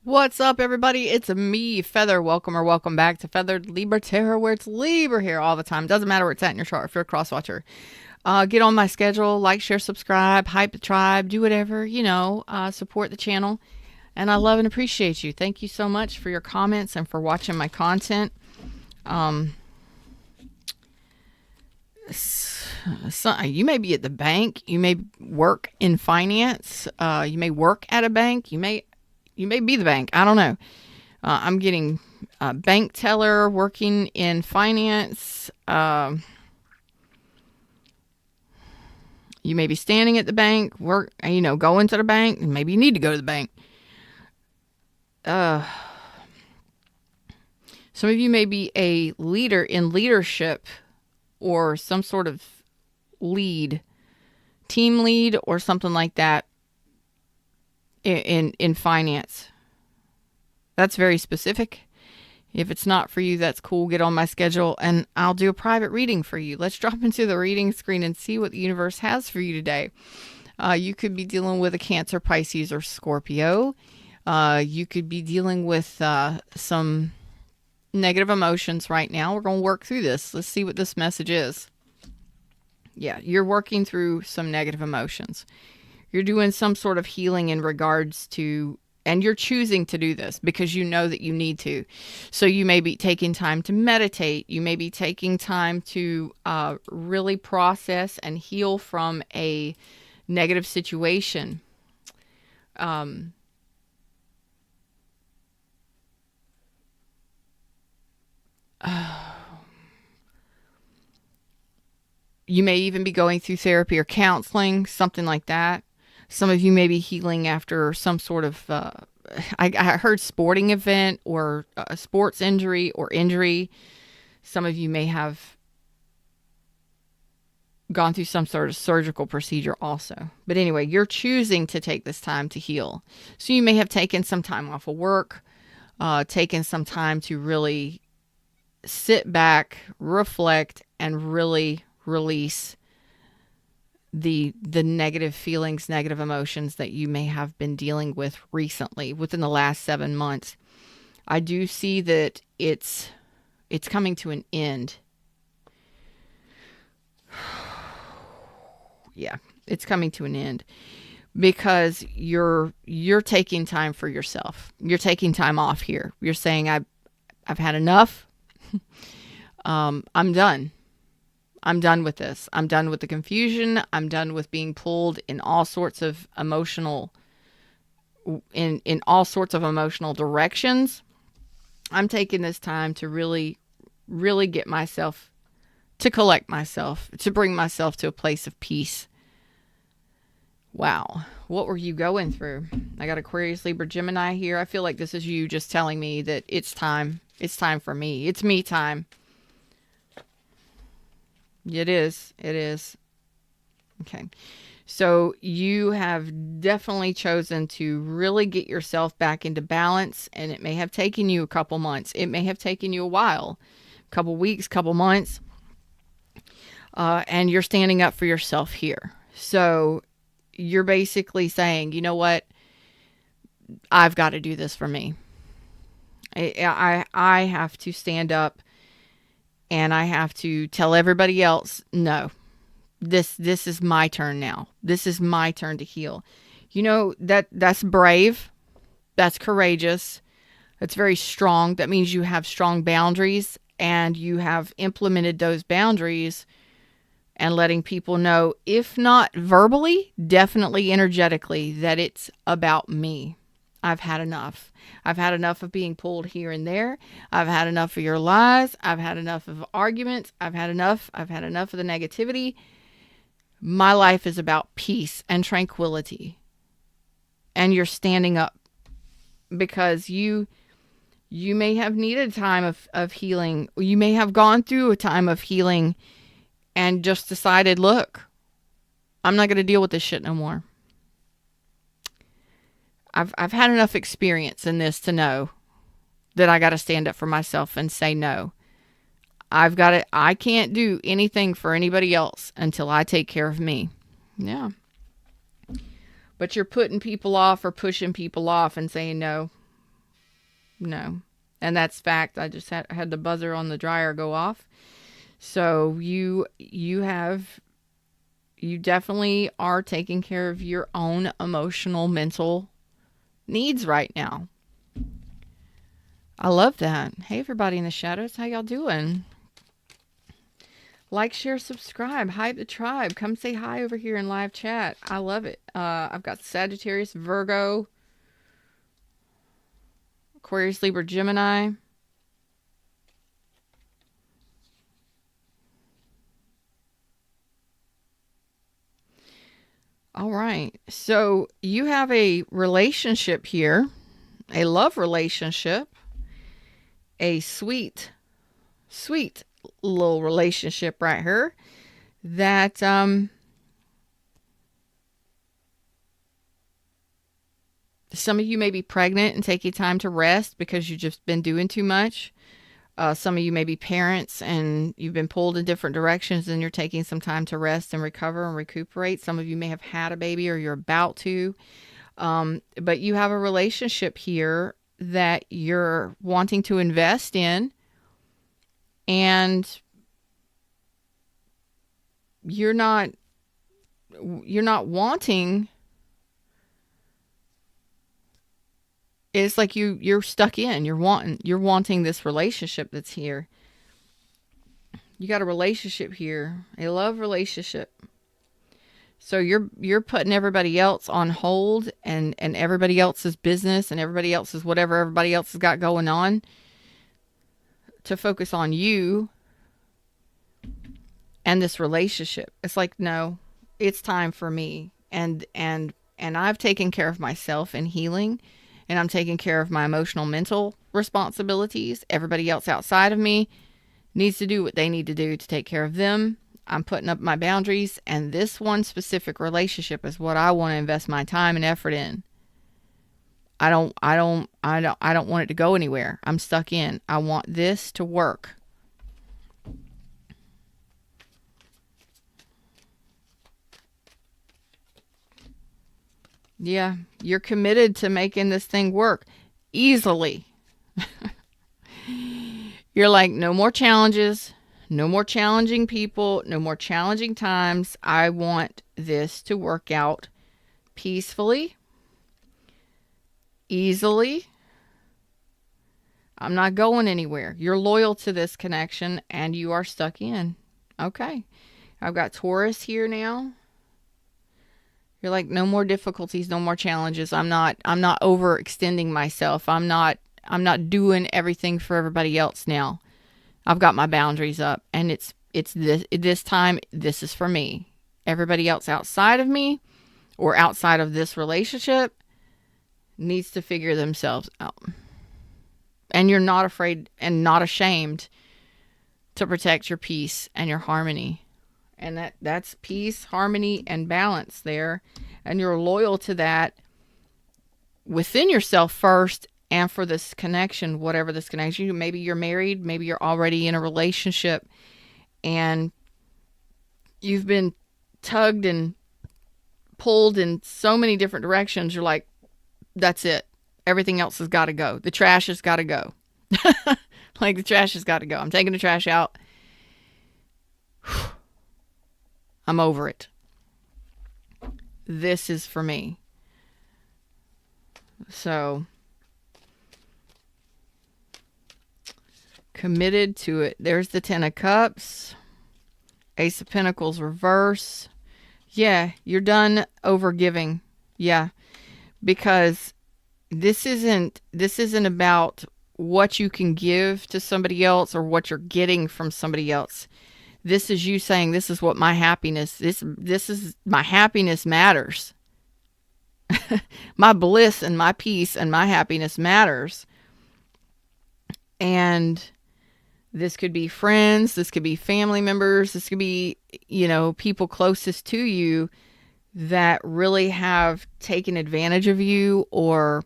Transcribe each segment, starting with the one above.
What's up, everybody? It's me, Feather. Welcome back to Feathered Libra Tarot, where it's Libra here all the time. Doesn't matter where it's at in your chart if you're a cross watcher. Get on my schedule, like, share, subscribe, hype the tribe, do whatever, support the channel. And I love and appreciate you. Thank you so much for your comments and for watching my content. So you may be at the bank, you may work in finance, you may work at a bank, you may be the bank. I don't know. I'm getting a bank teller, working in finance. You may be standing at the bank, going to the bank. Maybe you need to go to the bank. Some of you may be a leader in leadership or some sort of lead, team lead or something like that in finance. That's very specific. If it's not for you, that's cool. Get on my schedule and I'll do a private reading for you. Let's drop into the reading screen and see what the universe has for you today. You could be dealing with a Cancer, Pisces, or Scorpio. You could be dealing with some negative emotions right now. We're going to work through this. Let's see what this message is. Yeah, you're working through some negative emotions. You're doing some sort of healing in regards to, and you're choosing to do this because you know that you need to. So you may be taking time to meditate. You may be taking time to really process and heal from a negative situation. You may even be going through therapy or counseling, something like that. Some of you may be healing after some sort of, I heard sporting event or a sports injury or injury. Some of you may have gone through some sort of surgical procedure also. But anyway, you're choosing to take this time to heal. So you may have taken some time off of work, taken some time to really sit back, reflect, and really release the negative feelings, negative emotions that you may have been dealing with recently within the last 7 months. I do see that it's coming to an end. Yeah, it's coming to an end because you're taking time for yourself. You're taking time off here. You're saying I've had enough. I'm done. I'm done with this. I'm done with the confusion. I'm done with being pulled in all sorts of emotional directions. I'm taking this time to really, really get myself, to collect myself, to bring myself to a place of peace. Wow. What were you going through? I got Aquarius, Libra, Gemini here. I feel like this is you just telling me that it's time. It's time for me. It's me time. It is. It is. Okay. So you have definitely chosen to really get yourself back into balance, and it may have taken you a couple months. It may have taken you a while, a couple weeks, couple months, and you're standing up for yourself here. So you're basically saying, you know what? I've got to do this for me. I have to stand up. And I have to tell everybody else, no, this is my turn now. This is my turn to heal. You know, that's brave. That's courageous. That's very strong. That means you have strong boundaries and you have implemented those boundaries and letting people know, if not verbally, definitely energetically, that it's about me. I've had enough. I've had enough of being pulled here and there. I've had enough of your lies. I've had enough of arguments. I've had enough of the negativity. My life is about peace and tranquility. And you're standing up because you may have needed time of healing. You may have gone through a time of healing and just decided, look, I'm not going to deal with this shit no more. I've had enough experience in this to know that I got to stand up for myself and say no. I can't do anything for anybody else until I take care of me. Yeah. But you're putting people off or pushing people off and saying, no, No. And that's fact. I just had the buzzer on the dryer go off. So you definitely are taking care of your own emotional, mental needs right now. I love that. Hey, everybody in the shadows, how y'all doing? Like, share, subscribe, hype the tribe. Come say hi over here in live chat. I love it. I've got Sagittarius, Virgo, Aquarius, Libra, Gemini. All right. So you have a relationship here, a love relationship, a sweet, sweet little relationship right here that some of you may be pregnant and taking time to rest because you've just been doing too much. Some of you may be parents and you've been pulled in different directions and you're taking some time to rest and recover and recuperate. Some of you may have had a baby or you're about to. But you have a relationship here that you're wanting to invest in, and you're not wanting. It's like you're stuck in. You're wanting this relationship that's here. You got a relationship here, a love relationship. So you're putting everybody else on hold and everybody else's business and everybody else's whatever everybody else has got going on to focus on you and this relationship. It's like, no, it's time for me. And I've taken care of myself in healing, and I'm taking care of my emotional, mental responsibilities. Everybody else outside of me needs to do what they need to do to take care of them. I'm putting up my boundaries, and this one specific relationship is what I want to invest my time and effort in. I don't want it to go anywhere. I'm stuck in. I want this to work. Yeah, you're committed to making this thing work easily. You're like, no more challenges, no more challenging people, no more challenging times. I want this to work out peacefully, easily. I'm not going anywhere. You're loyal to this connection and you are stuck in. Okay. I've got Taurus here now. You're like, no more difficulties, no more challenges. I'm not overextending myself. I'm not doing everything for everybody else now. I've got my boundaries up, and it's this time, this is for me. Everybody else outside of me or outside of this relationship needs to figure themselves out. And you're not afraid and not ashamed to protect your peace and your harmony. And that's peace, harmony, and balance there. And you're loyal to that within yourself first, and for this connection, whatever this connection. Maybe you're married, maybe you're already in a relationship, and you've been tugged and pulled in so many different directions. You're like, that's it. Everything else has got to go. The trash has got to go. Like, the trash has got to go. I'm taking the trash out. I'm over it. This is for me. So, committed to it. There's the Ten of Cups. Ace of Pentacles reverse. Yeah, you're done over giving. Yeah. Because this isn't about what you can give to somebody else or what you're getting from somebody else. This is you saying, this is what my happiness, this is my happiness matters. My bliss and my peace and my happiness matters. And this could be friends, this could be family members, this could be, people closest to you that really have taken advantage of you, or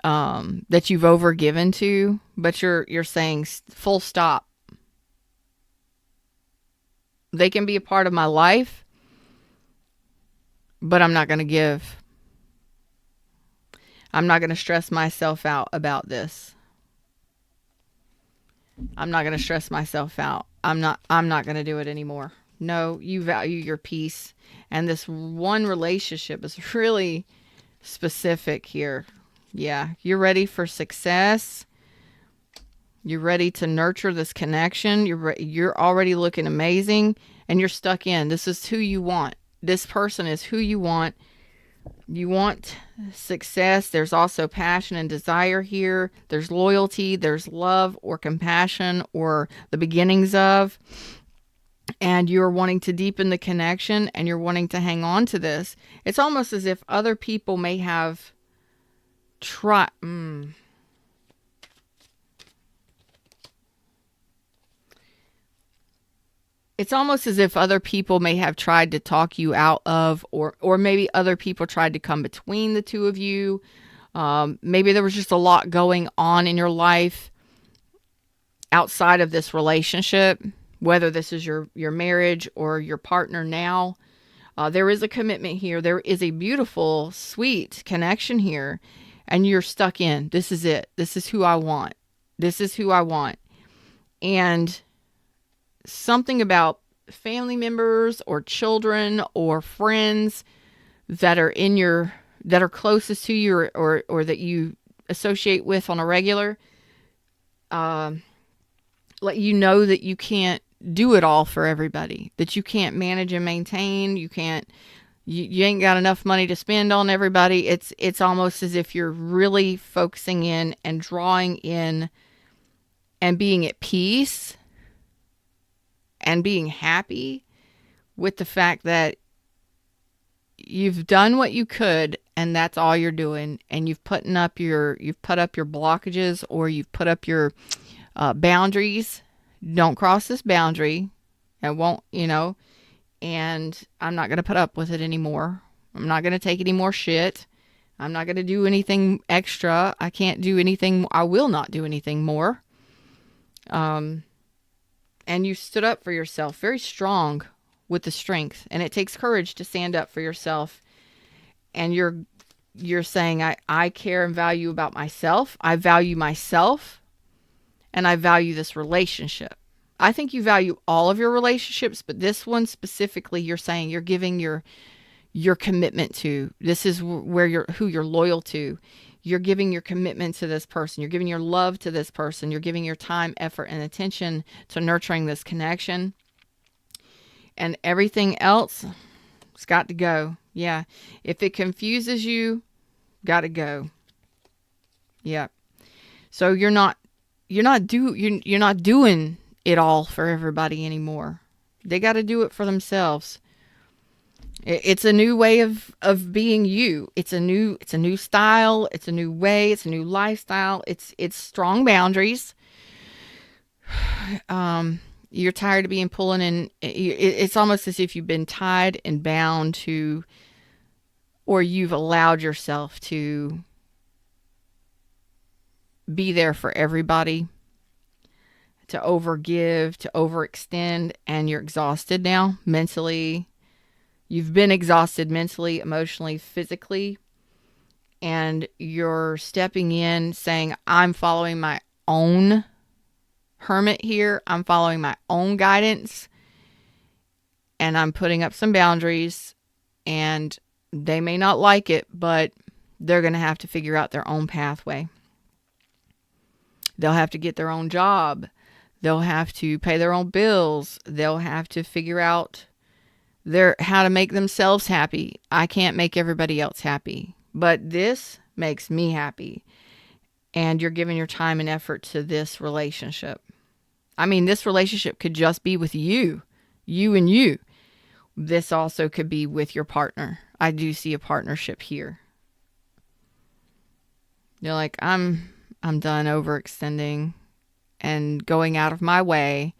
that you've overgiven to, but you're saying full stop. They can be a part of my life, but I'm not going to give. I'm not going to stress myself out about this. I'm not going to stress myself out. I'm not going to do it anymore. No, you value your peace. And this one relationship is really specific here. Yeah, you're ready for success. You're ready to nurture this connection. You're already looking amazing, and you're stuck in. This is who you want. This person is who you want. You want success. There's also passion and desire here. There's loyalty. There's love or compassion or the beginnings of. And you're wanting to deepen the connection and you're wanting to hang on to this. It's almost as if other people may have tried. It's almost as if other people may have tried to talk you out of, or maybe other people tried to come between the two of you. Maybe there was just a lot going on in your life outside of this relationship, whether this is your marriage or your partner now. There is a commitment here. There is a beautiful, sweet connection here, and you're stuck in. This is it. This is who I want. This is who I want. And something about family members or children or friends that are that are closest to you or that you associate with on a regular, let you know that you can't do it all for everybody, that you can't manage and maintain. You ain't got enough money to spend on everybody. It's almost as if you're really focusing in and drawing in and being at peace and being happy with the fact that you've done what you could and that's all you're doing, and you've put up your blockages, or you've put up your boundaries. Don't cross this boundary. I won't, and I'm not going to put up with it anymore. I'm not going to take any more shit. I'm not going to do anything extra. I can't do anything. I will not do anything more. And you stood up for yourself, very strong with the strength. And it takes courage to stand up for yourself. And you're saying, I care and value about myself. I value myself. And I value this relationship. I think you value all of your relationships, but this one specifically, you're saying you're giving your commitment to. This is who you're loyal to. You're giving your commitment to this person. You're giving your love to this person. You're giving your time, effort, and attention to nurturing this connection. And everything else, it's got to go. Yeah. If it confuses you, got to go. Yeah. So you're not doing it all for everybody anymore. They got to do it for themselves. It's a new way of being you. It's a new style. It's a new way. It's a new lifestyle. It's strong boundaries. You're tired of being pulling in. It's almost as if you've been tied and bound to, or you've allowed yourself to be there for everybody, to overgive, to overextend, and you're exhausted now mentally. You've been exhausted mentally, emotionally, physically, and you're stepping in saying, I'm following my own hermit here. I'm following my own guidance, and I'm putting up some boundaries, and they may not like it, but they're going to have to figure out their own pathway. They'll have to get their own job. They'll have to pay their own bills. They'll have to figure out how to make themselves happy. I can't make everybody else happy, but this makes me happy. And you're giving your time and effort to this relationship. I mean, this relationship could just be with you and you. This also could be with your partner. I do see a partnership here. You're like, I'm done overextending and going out of my way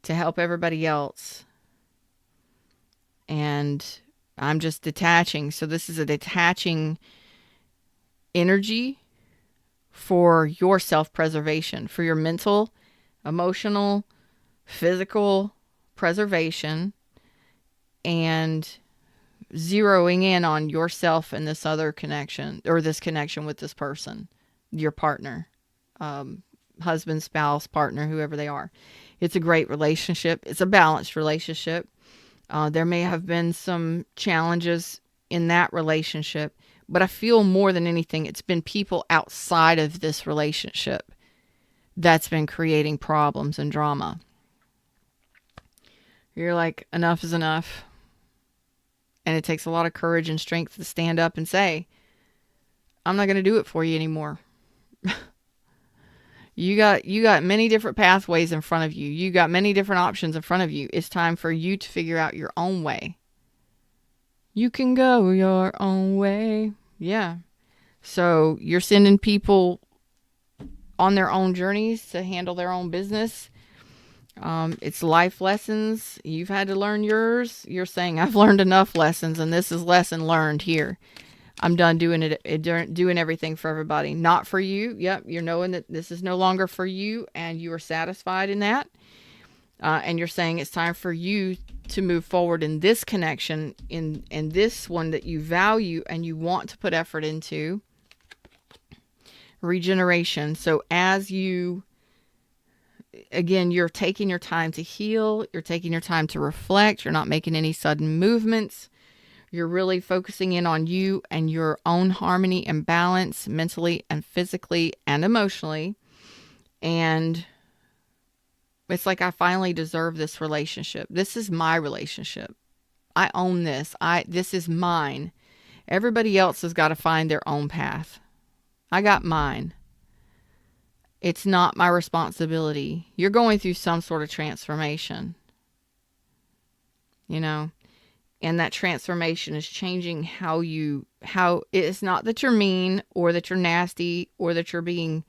to help everybody else. And I'm just detaching. So this is a detaching energy for your self-preservation, for your mental, emotional, physical preservation, and zeroing in on yourself and this other connection, or this connection with this person, your partner, husband, spouse, partner, whoever they are. It's a great relationship. It's a balanced relationship. There may have been some challenges in that relationship, but I feel more than anything, it's been people outside of this relationship that's been creating problems and drama. You're like, enough is enough. And it takes a lot of courage and strength to stand up and say, I'm not going to do it for you anymore. You got many different pathways in front of you. You got many different options in front of you. It's time for you to figure out your own way. You can go your own way. Yeah. So you're sending people on their own journeys to handle their own business. It's life lessons. You've had to learn yours. You're saying, I've learned enough lessons, and this is lesson learned here. I'm done doing doing everything for everybody. Not for you. Yep. You're knowing that this is no longer for you, and you are satisfied in that. And you're saying it's time for you to move forward in this connection, in this one that you value and you want to put effort into. Regeneration. So as you, again, you're taking your time to heal. You're taking your time to reflect. You're not making any sudden movements. You're really focusing in on you and your own harmony and balance mentally and physically and emotionally. And it's like, I finally deserve this relationship. This is my relationship. I own this. This is mine. Everybody else has got to find their own path. I got mine. It's not my responsibility. You're going through some sort of transformation. And that transformation is changing how it's not that you're mean or that you're nasty or that you're being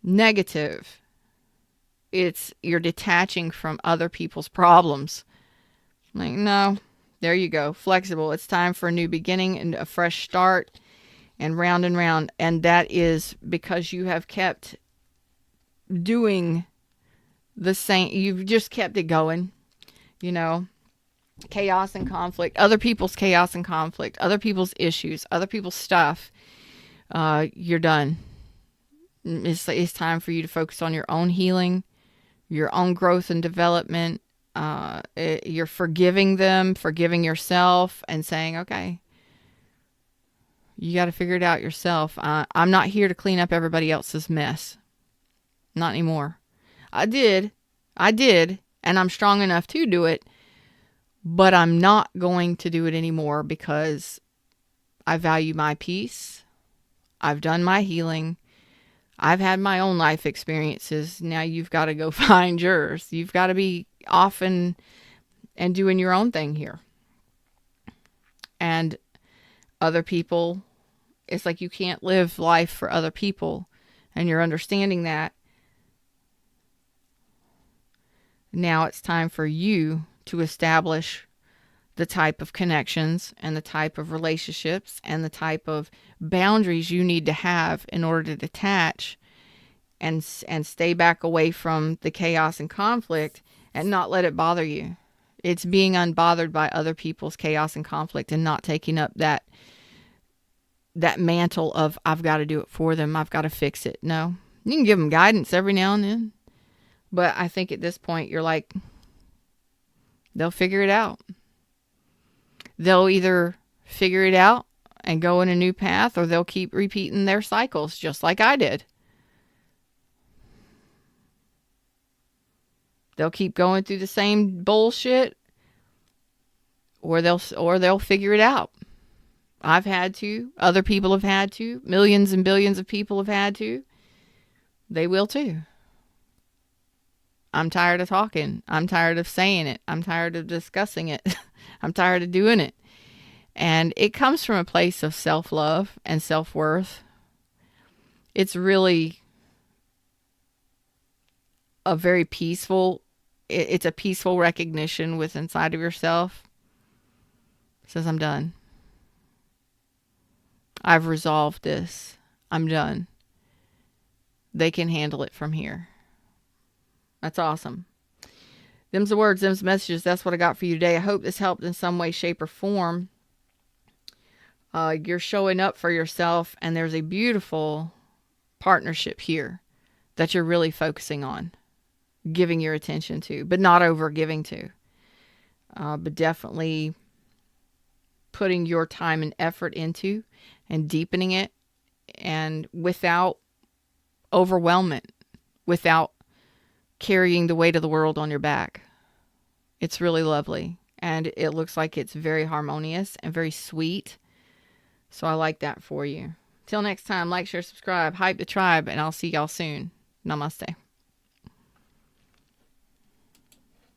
negative. It's you're detaching from other people's problems. Like, no, there you go. Flexible. It's time for a new beginning and a fresh start, and round and round. And that is because you have kept doing the same. You've just kept it going, chaos and conflict, other people's chaos and conflict, other people's issues, other people's stuff. You're done. It's time for you to focus on your own healing, your own growth and development. You're forgiving them, forgiving yourself, and saying, okay, you got to figure it out yourself. I'm not here to clean up everybody else's mess. Not anymore. I did, and I'm strong enough to do it, but I'm not going to do it anymore because I value my peace. I've done my healing. I've had my own life experiences. Now you've got to go find yours. You've got to be off and doing your own thing here. And other people, it's like you can't live life for other people. And you're understanding that. Now it's time for you to establish the type of connections and the type of relationships and the type of boundaries you need to have in order to detach and stay back away from the chaos and conflict and not let it bother you. It's being unbothered by other people's chaos and conflict and not taking up that mantle of, I've got to do it for them. I've got to fix it. No, you can give them guidance every now and then. But I think at this point, you're like, they'll figure it out. They'll either figure it out and go in a new path, or they'll keep repeating their cycles just like I did. They'll keep going through the same bullshit, or they'll figure it out. I've had to. Other people have had to. Millions and billions of people have had to. They will too. I'm tired of talking. I'm tired of saying it. I'm tired of discussing it. I'm tired of doing it. And it comes from a place of self-love and self-worth. It's really a very peaceful, it's a peaceful recognition with inside of yourself. It says, I'm done. I've resolved this. I'm done. They can handle it from here. That's awesome. Them's the words, them's the messages. That's what I got for you today. I hope this helped in some way, shape, or form. You're showing up for yourself, and there's a beautiful partnership here that you're really focusing on, giving your attention to, but not over giving to. But definitely putting your time and effort into and deepening it, and without overwhelmment, without carrying the weight of the world on your back. It's really lovely. And it looks like it's very harmonious and very sweet. So I like that for you. Till next time, like, share, subscribe, hype the tribe, and I'll see y'all soon. Namaste.